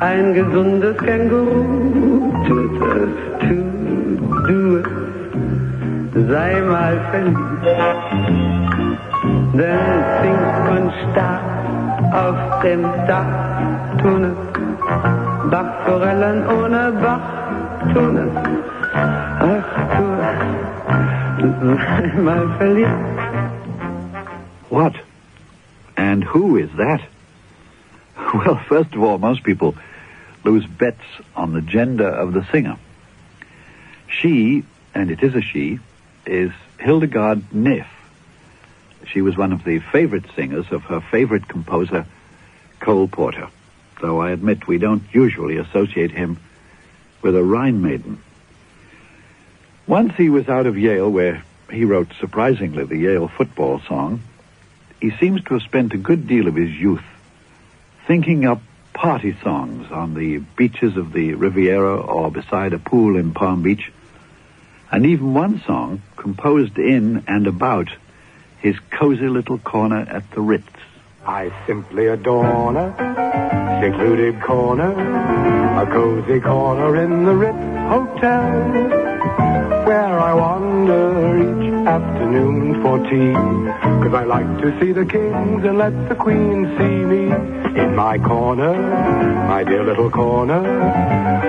Ein gesundes Känguru tut es, du es, sei mal verliebt. Denn Zink und Stahl auf dem Dach tun es, Bachforellen ohne Bach tun es. Ach, tu es, sei mal verliebt. What? And who is that? Well, first of all, most people lose bets on the gender of the singer. She, and it is a she, is Hildegard Neff. She was one of the favorite singers of her favorite composer, Cole Porter, though I admit we don't usually associate him with a Rhine maiden. Once he was out of Yale, where he wrote, surprisingly, the Yale football song, he seems to have spent a good deal of his youth thinking up party songs on the beaches of the Riviera or beside a pool in Palm Beach, and even one song composed in and about his cozy little corner at the Ritz. I simply adorn a secluded corner, a cozy corner in the Ritz Hotel, where I wander each afternoon for tea, 'cause I like to see the kings and let the queen see me. In my corner, my dear little corner,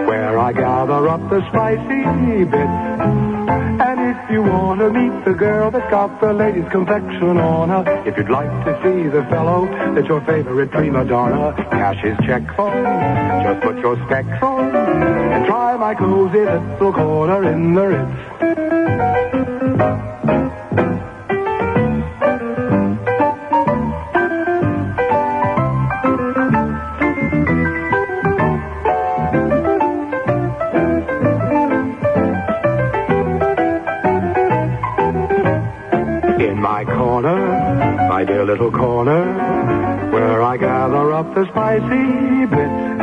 where I gather up the spicy bits. And if you want to meet the girl that's got the latest complexion on her, if you'd like to see the fellow that's your favorite prima donna, cash his checks on, just put your specs on, and try my cozy little corner in the Ritz. My dear little corner, where I gather up the spicy bits.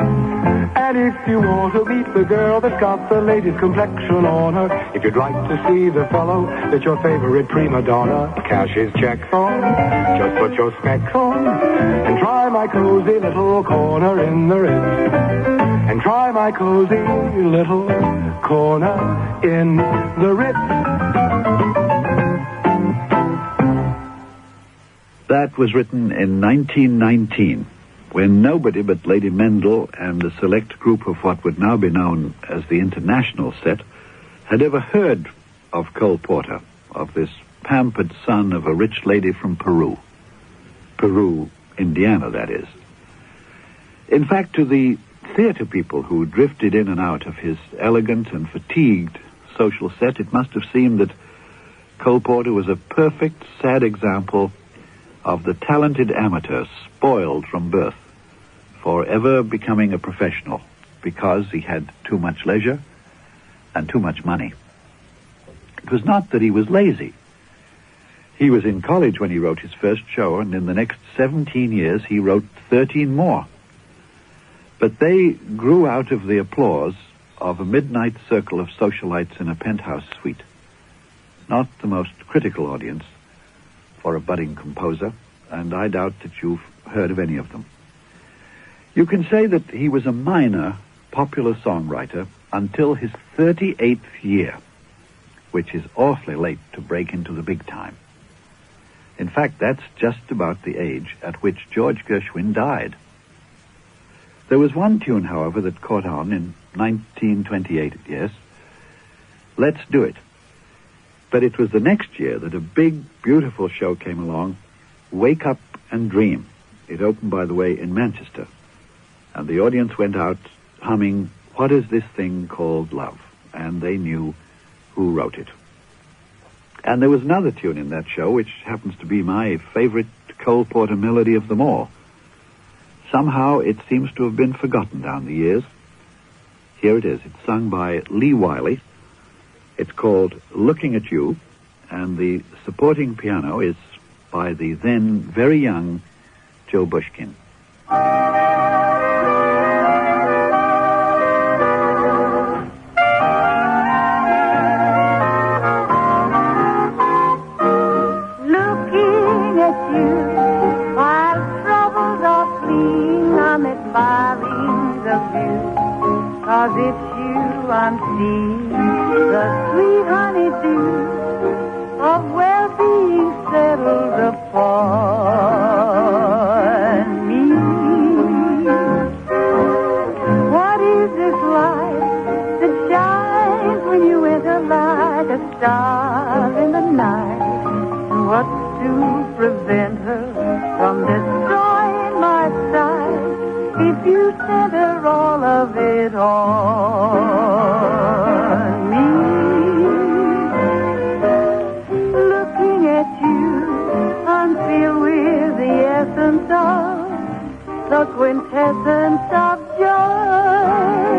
And if you want to meet the girl that's got the latest complexion on her, if you'd like to see the fellow that's your favorite prima donna, cash his checks on, just put your specs on, and try my cozy little corner in the Ritz. And try my cozy little corner in the Ritz. That was written in 1919, when nobody but Lady Mendel and a select group of what would now be known as the International Set had ever heard of Cole Porter, of this pampered son of a rich lady from Peru. Peru, Indiana, that is. In fact, to the theater people who drifted in and out of his elegant and fatigued social set, it must have seemed that Cole Porter was a perfect, sad example of the talented amateur spoiled from birth, forever becoming a professional because he had too much leisure and too much money. It was not that he was lazy. He was in college when he wrote his first show, and in the next 17 years he wrote 13 more. But they grew out of the applause of a midnight circle of socialites in a penthouse suite. Not the most critical audience for a budding composer, and I doubt that you've heard of any of them. You can say that he was a minor popular songwriter until his 38th year, which is awfully late to break into the big time. In fact, that's just about the age at which George Gershwin died. There was one tune, however, that caught on in 1928, yes, Let's Do It. But it was the next year that a big, beautiful show came along, Wake Up and Dream. It opened, by the way, in Manchester. And the audience went out humming, What is this thing called love? And they knew who wrote it. And there was another tune in that show, which happens to be my favorite Cole Porter melody of them all. Somehow it seems to have been forgotten down the years. Here it is. It's sung by Lee Wiley. It's called Looking at You, and the supporting piano is by the then very young Joe Bushkin. Looking at you while troubles are fleeing amid barrings of view. 'Cause it's you I'm seeing, the sweet honeydew of well-being settled upon me. What is this light that shines when you enter like a star in the night? And what's to prevent her from destroying my sight if you center all of it on me? Looking at you, I'm filled with the essence of the quintessence of joy.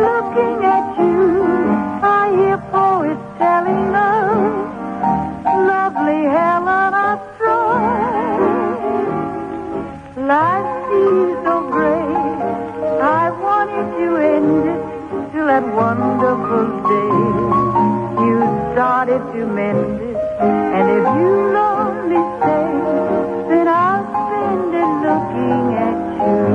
Looking at you, I hear poets telling of lovely Helen of Troy. Life seems so great, I wanted to end it till that wonderful day you started to mend it. And if you only stay, then I'll spend it looking at you.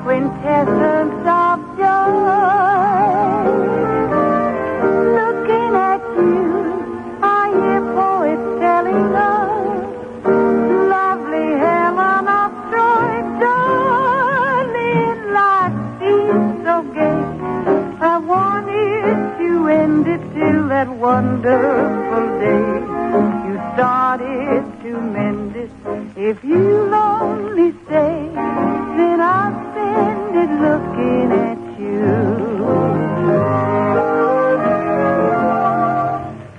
Quintessence of joy. Looking at you, I hear poets telling of lovely Helen of Troy. Darling, life seems so gay, I wanted to end it till that wonderful day you started to mend it. If you'll only stay, then I'll spend it looking at you.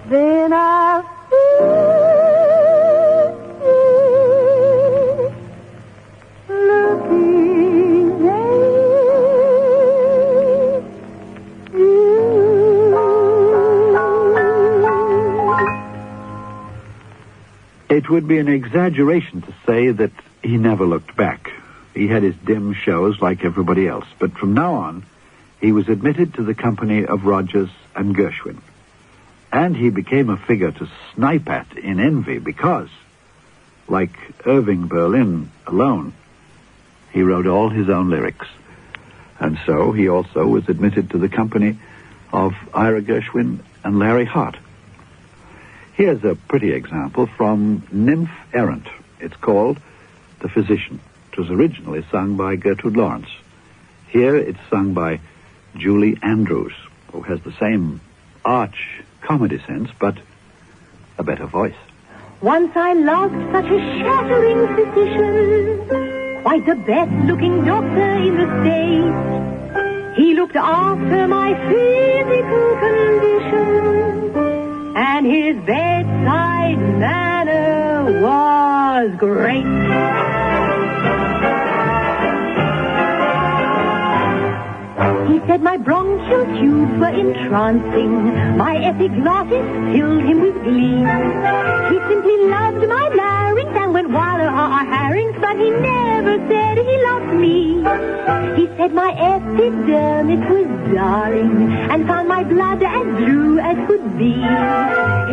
Then I'll spend it looking at you. It would be an exaggeration to say that he never looked back. He had his dim shows like everybody else, but from now on, he was admitted to the company of Rodgers and Gershwin. And he became a figure to snipe at in envy because, like Irving Berlin alone, he wrote all his own lyrics. And so he also was admitted to the company of Ira Gershwin and Larry Hart. Here's a pretty example from Nymph Errant. It's called The Physician. It was originally sung by Gertrude Lawrence. Here it's sung by Julie Andrews, who has the same arch comedy sense, but a better voice. Once I loved such a shattering physician, quite the best-looking doctor in the state. He looked after my physical condition, and his bedside manner was great. He said my bronchial tubes were entrancing, my epiglottis filled him with glee. He simply loved my larynx and went wild our herrings, but he never said he loved me. He said my epidermis was jarring and found my blood as blue as could be.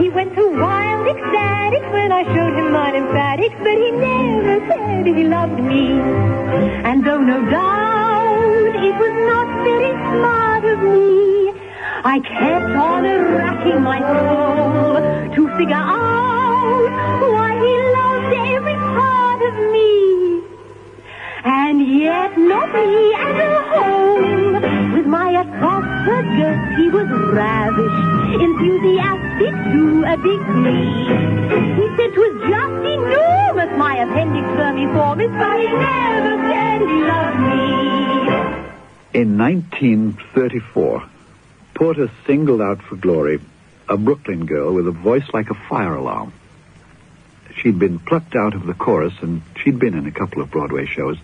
He went through wild ecstatics when I showed him my lymphatics, but he never said he loved me. And though no doubt it was not very smart, my soul to figure out why he loved every part of me. And yet not me as a whole. With my esophagus he was ravished, enthusiastic to a degree. He said 'twas just enormous, my appendix vermiformis, but he never said he loved me. In 1934, Porter singled out for glory a Brooklyn girl with a voice like a fire alarm. She'd been plucked out of the chorus, and she'd been in a couple of Broadway shows.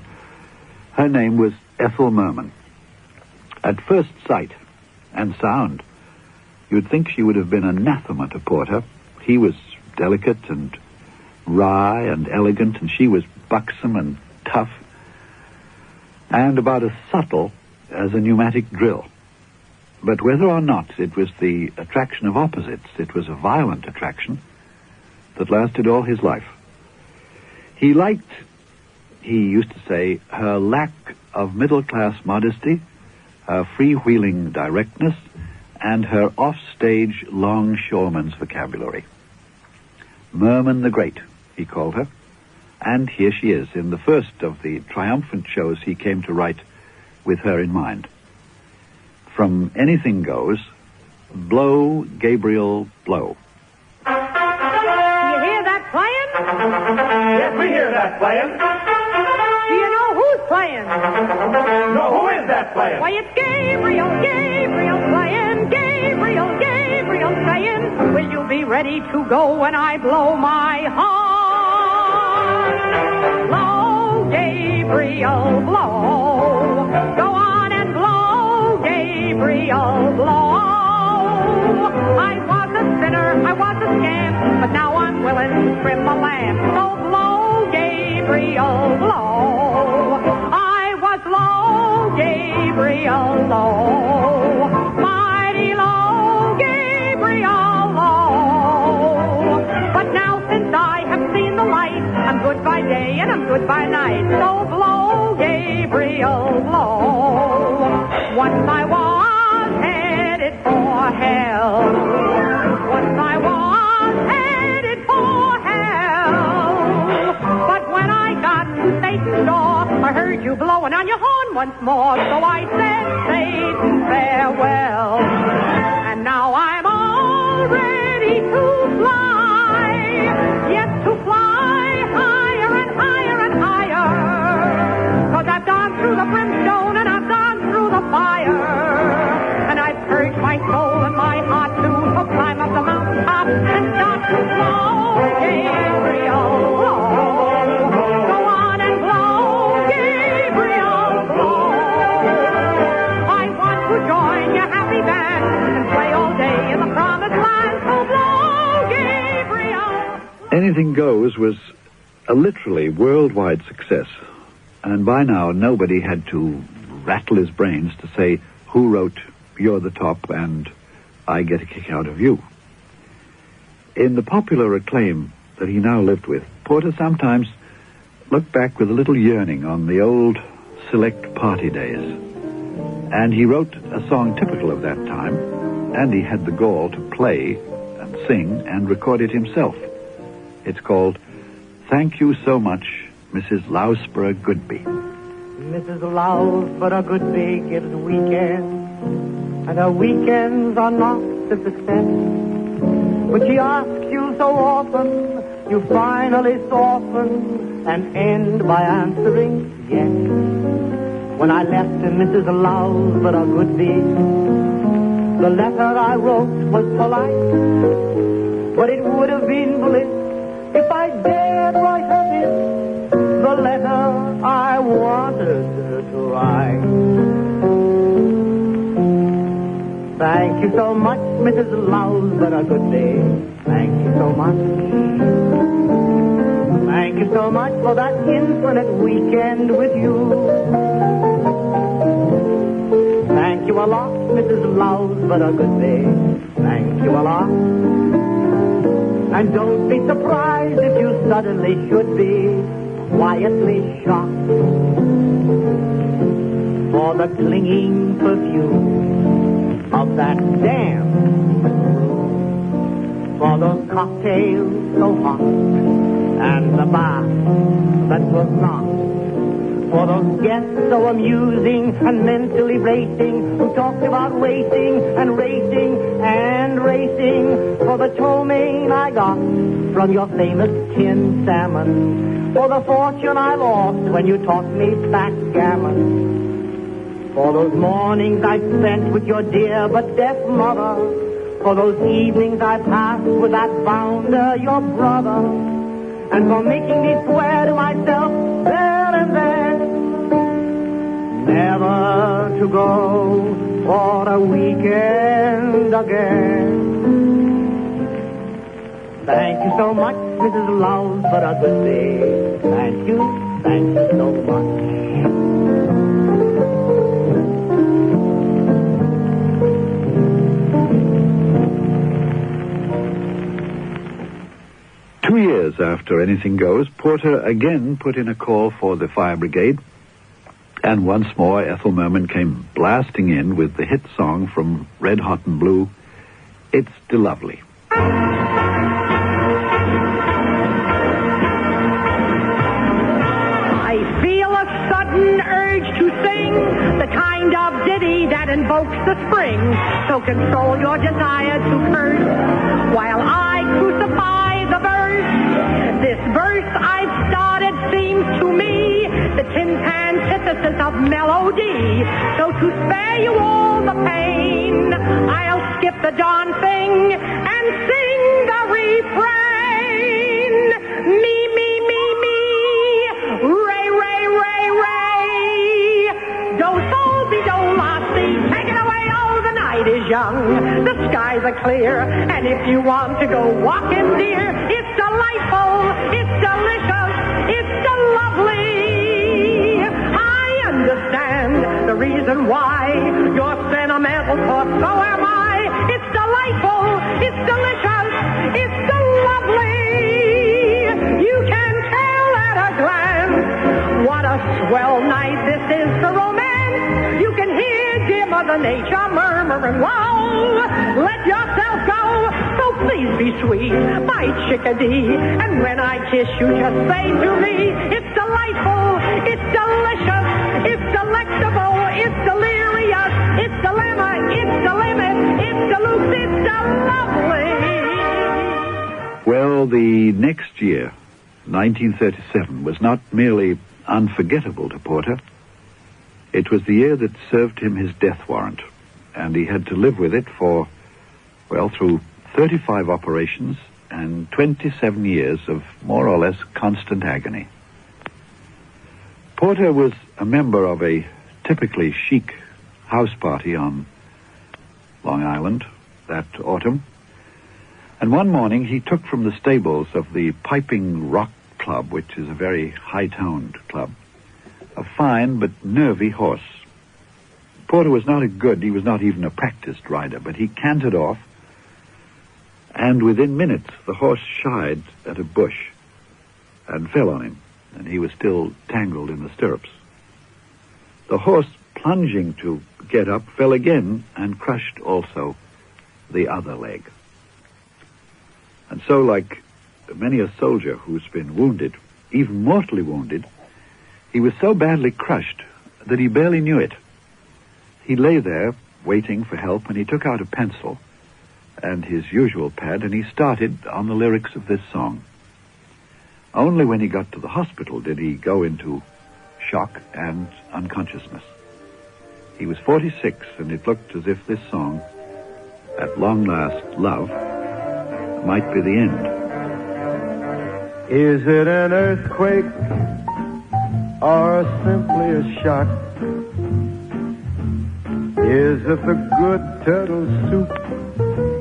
Her name was Ethel Merman. At first sight and sound, you'd think she would have been anathema to Porter. He was delicate and wry and elegant, and she was buxom and tough, and about as subtle as a pneumatic drill. But whether or not it was the attraction of opposites, it was a violent attraction that lasted all his life. He liked, he used to say, her lack of middle-class modesty, her freewheeling directness, and her off-stage longshoreman's vocabulary. Merman the Great, he called her. And here she is, in the first of the triumphant shows he came to write with her in mind. From Anything Goes, Blow, Gabriel, Blow. Do you hear that playing? Yes, we hear that playing. Do you know who's playing? No, who is that playing? Why, it's Gabriel, Gabriel playing, Gabriel, Gabriel saying, will you be ready to go when I blow my horn? Blow, Gabriel, blow. Go on and blow, Gabriel, blow. I was a sinner, I was a scamp, but now I'm willing to trim the lamp. So blow, Gabriel, blow. I was low, Gabriel, low. Mighty low, Gabriel, low. But now since I have seen the light, I'm good by day and I'm good by night. So blow, Gabriel, blow. Once I was headed for hell. Once I was headed for hell. But when I got to Satan's door, I heard you blowing on your horn once more. So I said, Satan, farewell. And now I'm all ready to fly. Yes, to fly higher and higher and higher. 'Cause I've gone through the brimstone and I've gone through the fire. And I've purged my soul and my heart too. So climb up the mountaintop and start to blow, Gabriel, blow. Go on and blow, Gabriel, blow. I want to join your happy band and play all day in the promised land. So blow, Gabriel. Anything Goes was a literally worldwide success, and by now nobody had to rattle his brains to say who wrote You're the Top and I Get a Kick Out of You. In the popular acclaim that he now lived with, Porter sometimes looked back with a little yearning on the old select party days. And he wrote a song typical of that time, and he had the gall to play and sing and record it himself. It's called Thank You So Much, Mrs. Loughborough Goodby. Mrs. Loughborough Goodby gives weekends, and her weekends are not a success. But she asks you so often, you finally soften and end by answering yes. When I left Mrs. Loughborough Goodby, the letter I wrote was polite, but it would have been bliss if I dared write her this, the letter I wanted to write. Thank you so much, Mrs. Loughborough Goodby. Thank you so much. Thank you so much for that infinite weekend with you. Thank you a lot, Mrs. Loughborough Goodby. Thank you a lot. And don't be surprised if you suddenly should be quietly shocked for the clinging perfume of that damn for those cocktails so hot, and the bath that was not, for those guests so amusing and mentally racing, who talked about racing and racing and racing, for the ptomaine I got from your famous tin salmon, for the fortune I lost when you taught me backgammon, for those mornings I spent with your dear but deaf mother, for those evenings I passed with that bounder, your brother, and for making me swear to myself there and then never to go for a weekend again. Thank you so much, Mrs. Love, for a good day. Thank you so much. 2 years after Anything Goes, Porter again put in a call for the fire brigade, and once more Ethel Merman came blasting in with the hit song from Red Hot and Blue, It's DeLovely. I feel a sudden urge to sing the kind of ditty that invokes the spring, so control your desire to curse while I crucify the verse. This verse I've started seems to me the tin antithesis of melody, so to spare you all the pain, I'll skip the darn thing and sing the refrain. Me, me, me, me, ray, ray, ray, ray, do, sol, be, do, la, si, take it away, oh, the night is young, the skies are clear, and if you want to go walking, dear, it's delightful, it's delicious, it's lovely. I understand the reason why you're sentimental, for so am I. It's delightful, it's delicious, it's lovely. You can tell at a glance what a swell night this is for romance. You can hear dear Mother Nature murmuring, wow, let yourself go. So please be sweet, my chickadee, and when I kiss you, just say to me, it's delightful, it's delicious, it's delectable, it's delirious, it's dilemma, it's the limit, it's deluxe, it's lovely. Well, the next year, 1937, was not merely unforgettable to Porter. It was the year that served him his death warrant, and he had to live with it for, well, through 35 operations and 27 years of more or less constant agony. Porter was a member of a typically chic house party on Long Island that autumn, and one morning he took from the stables of the Piping Rock Club, which is a very high-toned club, a fine but nervy horse. Porter was not he was not even a practiced rider, but he cantered off, and within minutes the horse shied at a bush and fell on him, and he was still tangled in the stirrups. The horse, plunging to get up, fell again and crushed also the other leg. And so, like many a soldier who's been wounded, even mortally wounded, he was so badly crushed that he barely knew it. He lay there waiting for help, and he took out a pencil and his usual pad, and he started on the lyrics of this song. Only when he got to the hospital did he go into shock and unconsciousness. He was 46, and it looked as if this song, At Long Last Love, might be the end. Is it an earthquake or simply a shock? Is it the good turtle soup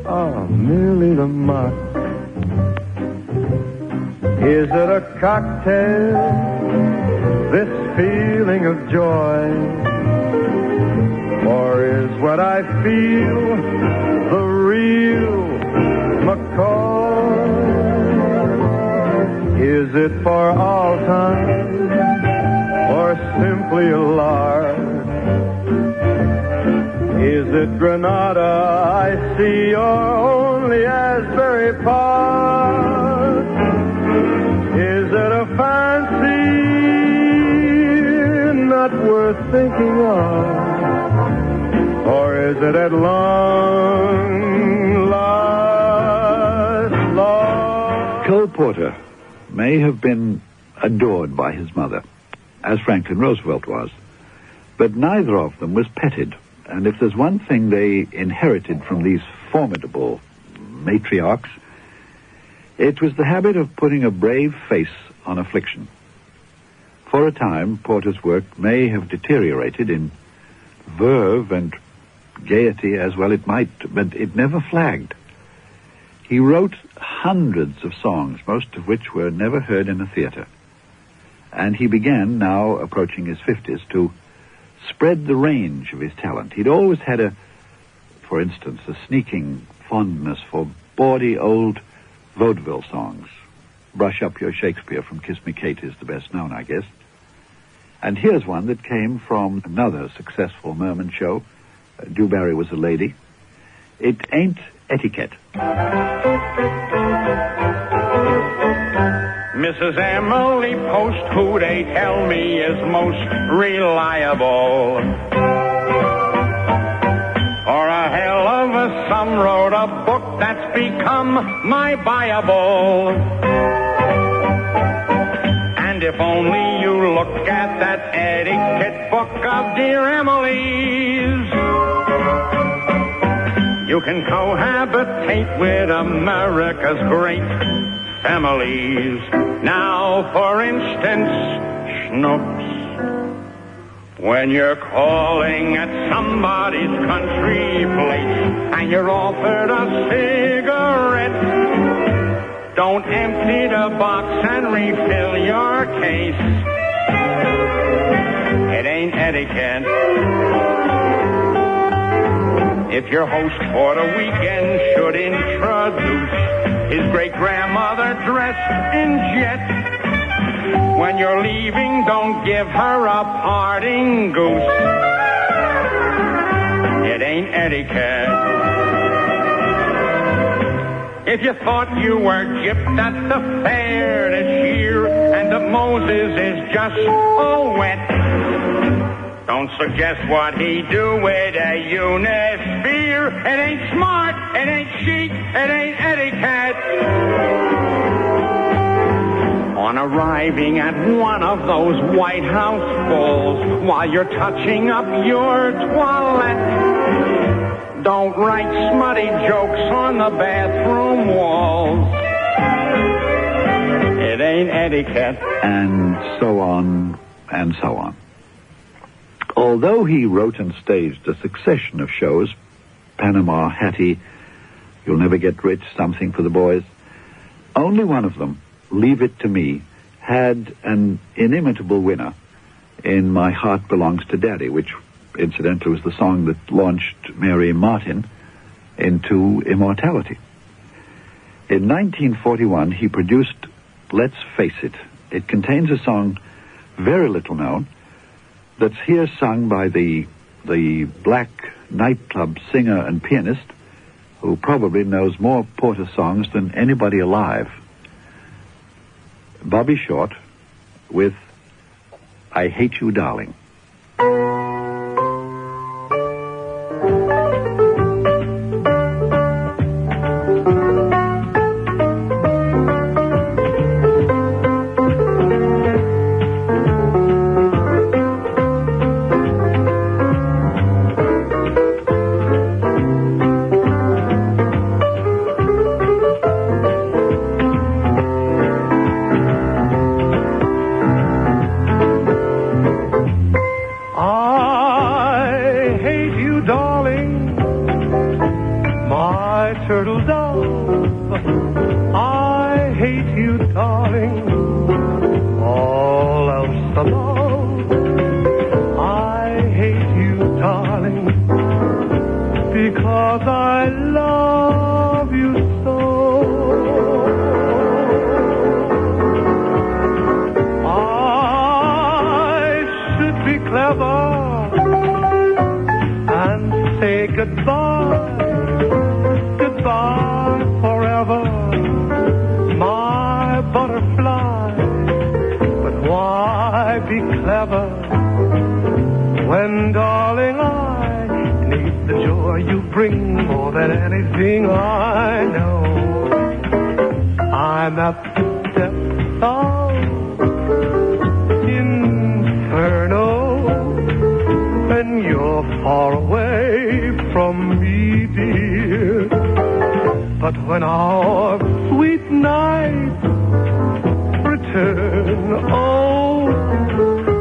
or merely the mock? Is it a cocktail, this feeling of joy? Or is what I feel the real McCoy? Is it for all time or simply a lark? Is it Granada I see, or only Asbury Park. Is it a fancy not worth thinking of? Or is it at long last lost? Cole Porter may have been adored by his mother, as Franklin Roosevelt was, but neither of them was petted. And if there's one thing they inherited from these formidable matriarchs, it was the habit of putting a brave face on affliction. For a time, Porter's work may have deteriorated in verve and gaiety, as well it might, but it never flagged. He wrote hundreds of songs, most of which were never heard in a theater. And he began, now approaching his 50s, to spread the range of his talent. He'd always had for instance, a sneaking fondness for bawdy old vaudeville songs. Brush Up Your Shakespeare from Kiss Me Kate is the best known, I guess. And here's one that came from another successful Merman show. Dewberry Was a Lady. It Ain't Etiquette. Mrs. Emily Post, who they tell me is most reliable. For a hell of a sum wrote a book that's become my Bible. And if only you look at that etiquette book of dear Emily's, you can cohabitate with America's great families. Now, for instance, Schnooks, when you're calling at somebody's country place and you're offered a cigarette, don't empty the box and refill your case. It ain't etiquette. If your host for the weekend should introduce his great-grandmother dressed in jet, when you're leaving, don't give her a parting goose. It ain't etiquette. If you thought you were gypped at the fair this year and that Moses is just all wet, don't suggest what he do with a unisphere. It ain't smart, it ain't chic, it ain't etiquette. On arriving at one of those White House balls, while you're touching up your toilet, don't write smutty jokes on the bathroom walls. It ain't etiquette. And so on and so on. Although he wrote and staged a succession of shows, Panama, Hattie, You'll Never Get Rich, Something for the Boys, only one of them, Leave It to Me, had an inimitable winner in My Heart Belongs to Daddy, which incidentally was the song that launched Mary Martin into immortality. In 1941, he produced Let's Face It. It contains a song very little known that's here sung by the black nightclub singer and pianist who probably knows more Porter songs than anybody alive. Bobby Short with I Hate You, Darling. Turtle dove, I hate you, darling. All else above, I hate you, darling, because I love you so. I should be clever and say goodbye. Goodbye. forever, my butterfly. But why be clever when, darling, I need the joy you bring more than anything I know. I'm at the depths of inferno, and you're far away from me, dear. But when our sweet nights return, oh,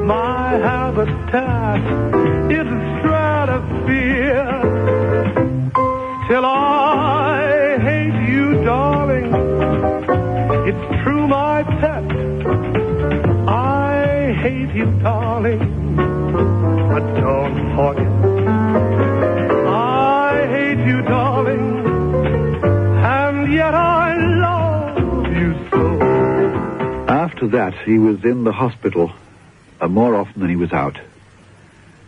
my habitat is a stratosphere. Still I hate you, darling. It's true, my pet. I hate you, darling. But don't forget, I hate you, darling. And yet I love you so. After that, he was in the hospital more often than he was out.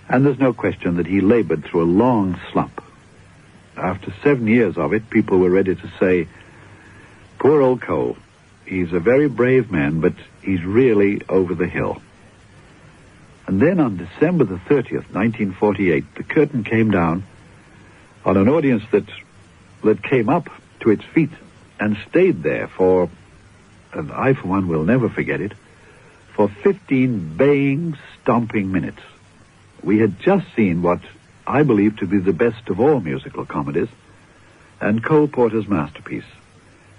And there's no question that he labored through a long slump. After 7 years of it, people were ready to say, poor old Cole, he's a very brave man, but he's really over the hill. And then on December the 30th, 1948, the curtain came down on an audience that came up to its feet and stayed there for, and I for one will never forget it, for 15 baying, stomping minutes. We had just seen what I believe to be the best of all musical comedies, and Cole Porter's masterpiece,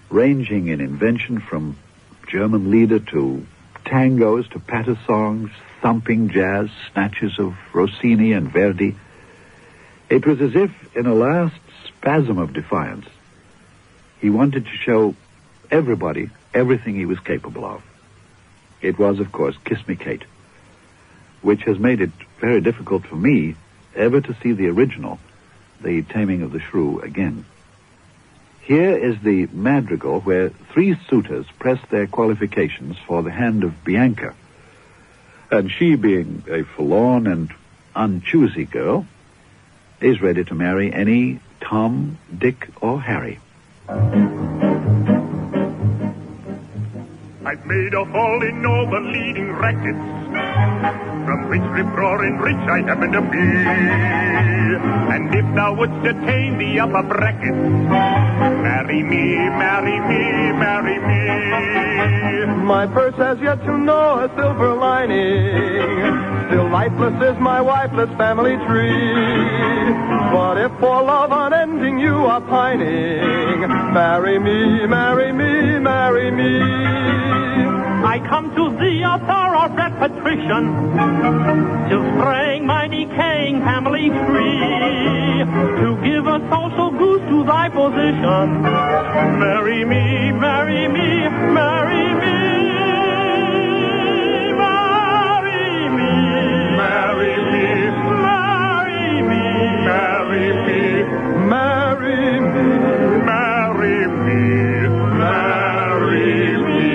ranging in invention from German lieder to tangos to patter songs, thumping jazz, snatches of Rossini and Verdi. It was as if, in a last spasm of defiance, he wanted to show everybody everything he was capable of. It was, of course, Kiss Me, Kate, which has made it very difficult for me ever to see the original, The Taming of the Shrew, again. Here is the madrigal where 3 suitors press their qualifications for the hand of Bianca, and she, being a forlorn and unchoosy girl, is ready to marry any Tom, Dick, or Harry. I've made a hole in all the leading rackets, from which rip-roaring rich I happen to be. And if thou wouldst attain the upper brackets, marry me, marry me, marry me. My purse has yet to know a silver lining. Still lifeless is my wifeless family tree. But if for love unending you are pining, marry me, marry me, marry me. I come to thee, a thoroughbred patrician, to spring my decaying family tree, to give a social goose to thy position. Marry me, marry me, marry me, marry me, Marry me, marry me, marry me, Marry me, marry me, marry me.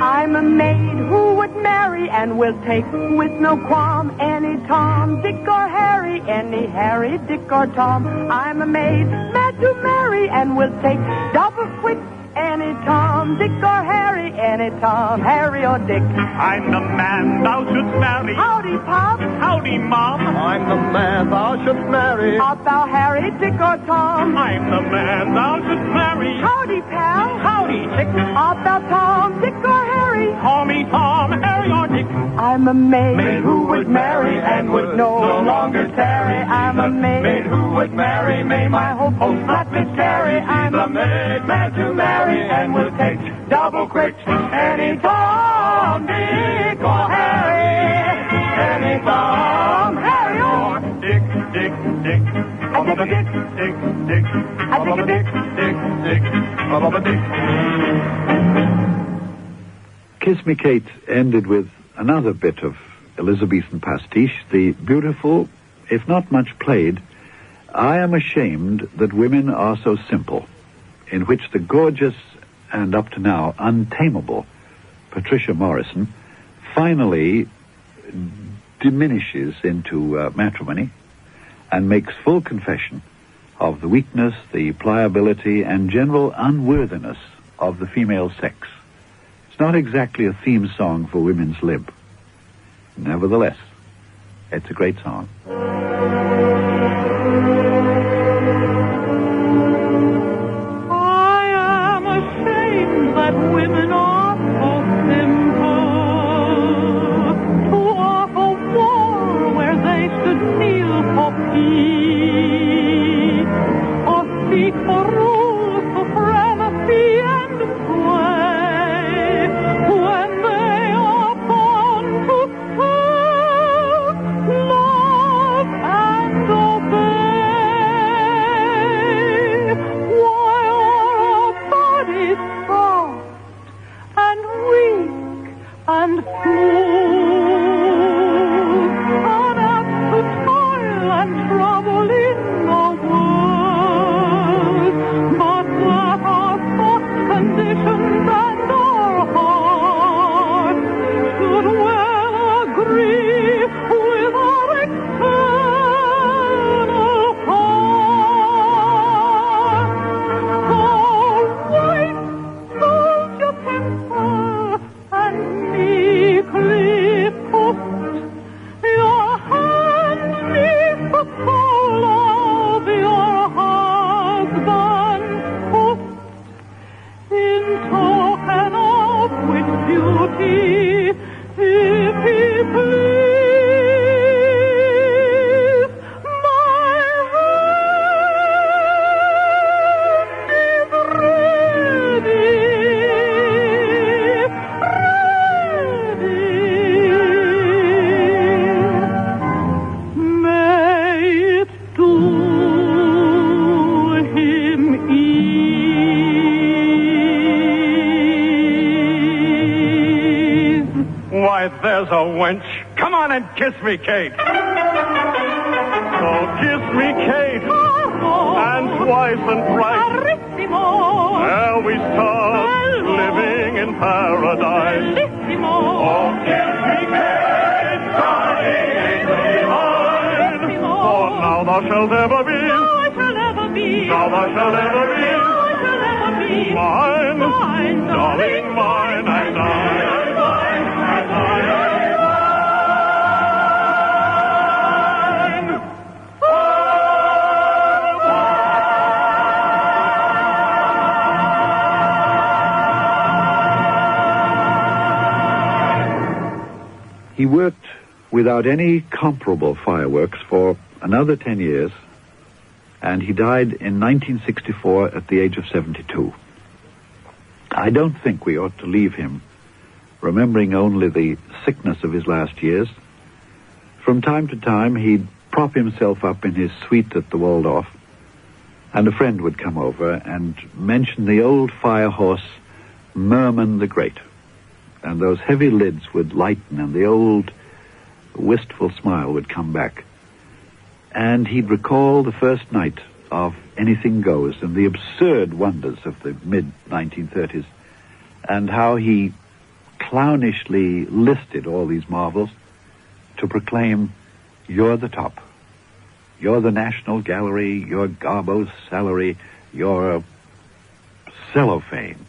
I'm a maid who would marry and will take with no qualm any Tom, Dick, or Harry, any Harry, Dick, or Tom. I'm a maid mad to marry and will take double quick any Tom, Dick, or Harry, any Tom, Harry, or Dick. I'm the man thou shouldst marry. Howdy, Pop. Howdy, Mom. I'm the man thou shouldst marry. Art thou Harry, Dick, or Tom? I'm the man thou shouldst marry. Howdy, pal. Howdy, Dick. Art thou Tom, Dick, or Harry? Call me Tom, Harry, or Dick. I'm a maid who would marry and would no longer tarry. I'm a maid who would marry, may my hope not miscarry. I'm a maid mad to marry and will take double quick any Tom, Dick, or Harry, any Tom, Harry, or Dick, Dick, Dick. I dig a dick. Dick, Dick. I dig a dick. Dick, Dick. Dick. Kiss Me, Kate ended with another bit of Elizabethan pastiche, the beautiful, if not much played, I Am Ashamed That Women Are So Simple, in which the gorgeous and up to now untamable Patricia Morrison finally diminishes into matrimony and makes full confession of the weakness, the pliability, and general unworthiness of the female sex. It's not exactly a theme song for women's lib. Nevertheless, it's a great song. I am ashamed that women are so simple to offer war where they should kneel for peace, or seek for rules, supremacy, and sway, when they are born to serve, love, and obey. Why are our bodies soft and weak and smooth, unapt to toil and trouble in the world, but that our thoughts, conditions, and our hearts should well agree with our external parts? So wait, hold your temper, and meekly put your hand neath the collar of your husband's foot, in token of which duty, if he please, my hand is ready. May it do him ease. Why, there's a wench. Come on and kiss me, Kate. So kiss me, Kate. And twice and thrice. Carissimo. Shall we start living in paradise? Bellissimo. Oh, kiss me, Kate, darling angel mine. For now thou shalt ever be. Now I shall ever be. Now thou shalt ever be. Now I shall ever be. Mine, Mine, darling mine, and I. He worked without any comparable fireworks for another 10 years, and he died in 1964 at the age of 72. I don't think we ought to leave him remembering only the sickness of his last years. From time to time, he'd prop himself up in his suite at the Waldorf, and a friend would come over and mention the old fire horse, Merman the Great. And those heavy lids would lighten, and the old wistful smile would come back. And he'd recall the first night of Anything Goes and the absurd wonders of the mid-1930s, and how he clownishly listed all these marvels to proclaim, "You're the top. You're the National Gallery, you're Garbo's salary, you're cellophane."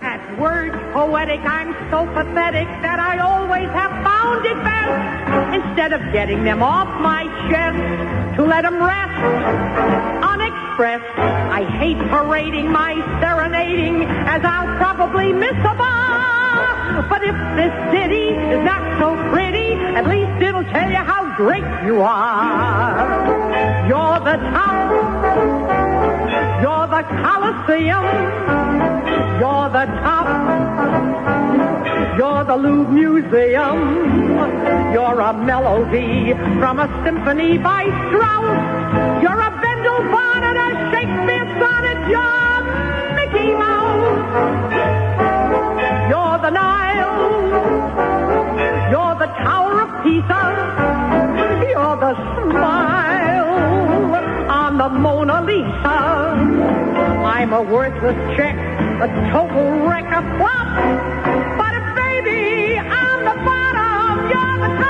At words poetic, I'm so pathetic that I always have found it best, instead of getting them off my chest, to let them rest unexpressed. I hate parading my serenading, as I'll probably miss a bar. But if this ditty is not so pretty, at least it'll tell you how great you are. You're the top. You're the Coliseum. You're the top. You're the Louvre Museum. You're a melody from a symphony by Strauss. You're a Bendel bonnet, a Shakespeare sonnet. You're Mickey Mouse. You're the Nile. You're the Tower of Pisa. You're the smile on the Mona Lisa. I'm a worthless check, a total wreck, a flop. But baby, I'm the bottom, you're the top.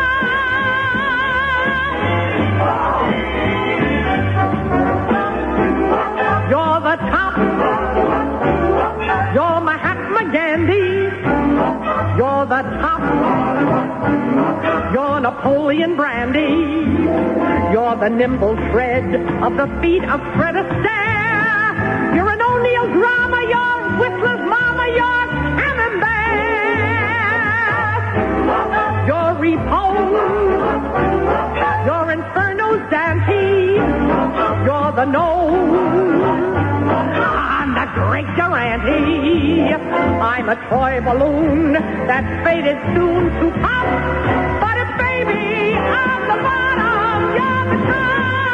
Napoleon brandy. You're the nimble tread of the feet of Fred Astaire. You're an O'Neill drama, you're Whistler's mama, you're Camembert. You're repose, you're Inferno's Dante. You're the nose on the great Durante. I'm a toy balloon that's faded soon to pop. But if baby, on the bottom, you're the top.